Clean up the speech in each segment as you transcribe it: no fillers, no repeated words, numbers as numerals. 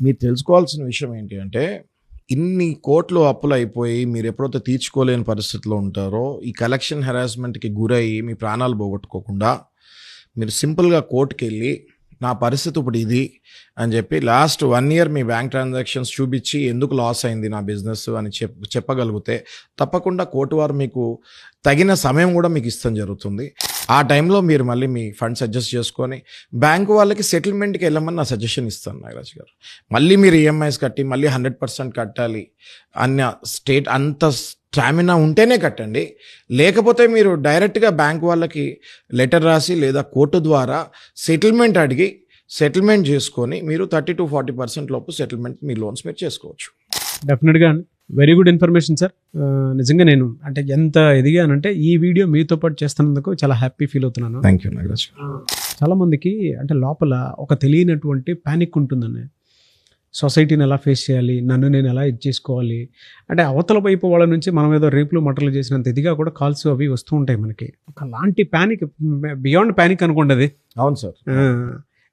మీరు తెలుసుకోవాల్సిన విషయం ఏంటి అంటే, ఇన్ని కోట్లు అప్పులయిపోయి మీరెప్పుడైతే తీర్చుకోలేని పరిస్థితిలో ఉంటారో, ఈ కలెక్షన్ హెరాస్మెంట్‌కి గురయ్యి మీ ప్రాణాలు పోగొట్టుకోకుండా, మీరు సింపుల్‌గా కోర్ట్‌కెళ్ళి, నా పరిస్థితి ఇప్పుడు ఇది అని చెప్పి లాస్ట్ 1 ఇయర్ మీ బ్యాంక్ ట్రాన్సాక్షన్స్ చూపించి ఎందుకు లాస్ అయింది నా బిజినెస్ అని చెప్పగలిగితే తప్పకుండా కోర్టు వారు మీకు తగిన సమయం కూడా మీకు ఇస్తాం జరుగుతుంది. ఆ టైంలో మీరు మళ్ళీ మీ ఫండ్స్ అడ్జస్ట్ చేసుకొని బ్యాంకు వాళ్ళకి సెటిల్మెంట్కి వెళ్ళమని నా సజెషన్ ఇస్తాను నాగరాజ్ గారు. మళ్ళీ మీరు ఈఎంఐస్ కట్టి మళ్ళీ 100% కట్టాలి అంత స్టామినా ఉంటేనే కట్టండి. లేకపోతే మీరు డైరెక్ట్గా బ్యాంక్ వాళ్ళకి లెటర్ రాసి లేదా కోర్టు ద్వారా సెటిల్మెంట్ అడిగి సెటిల్మెంట్ చేసుకొని మీరు 30-40% లోపు సెటిల్మెంట్ మీ లోన్స్ మీరు చేసుకోవచ్చు. డెఫినెట్గా వెరీ గుడ్ ఇన్ఫర్మేషన్ సార్. నిజంగా నేను అంటే ఎంత ఎదిగానంటే ఈ వీడియో మీతో పాటు చేస్తున్నందుకు చాలా హ్యాపీ ఫీల్ అవుతున్నాను. Thank you Nagaraj. చాలామందికి అంటే లోపల ఒక తెలియనటువంటి ప్యానిక్ ఉంటుందండి. సొసైటీని ఎలా ఫేస్ చేయాలి, నన్ను నేను ఎలా ఇది చేసుకోవాలి అంటే అవతల వైపు వాళ్ళ నుంచి మనం ఏదో రేపులు మటర్లు చేసినంత ఇదిగా కూడా కాల్స్ అవి వస్తూ ఉంటాయి మనకి. ఒకలాంటి ప్యానిక్, బియాండ్ ప్యానిక్ అనుకోండి అది. అవును సార్.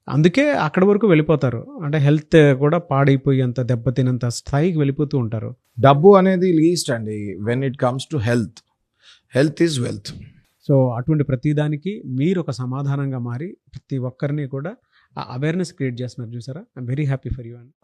అందుకే అక్కడి వరకు వెళ్ళిపోతారు. అంటే హెల్త్ కూడా పాడైపోయి అంత దెబ్బతినంత స్థాయికి వెళ్ళిపోతూ ఉంటారు. డబ్బు అనేది లీస్ట్ అండి when it comes to health is wealth. So అటువంటి ప్రతిదానికి మీరు ఒక సమాధానంగా మారి ప్రతి ఒక్కరిని కూడా అవేర్నెస్ క్రియేట్ చేస్తున్నారు చూసారా. I'm very happy for you and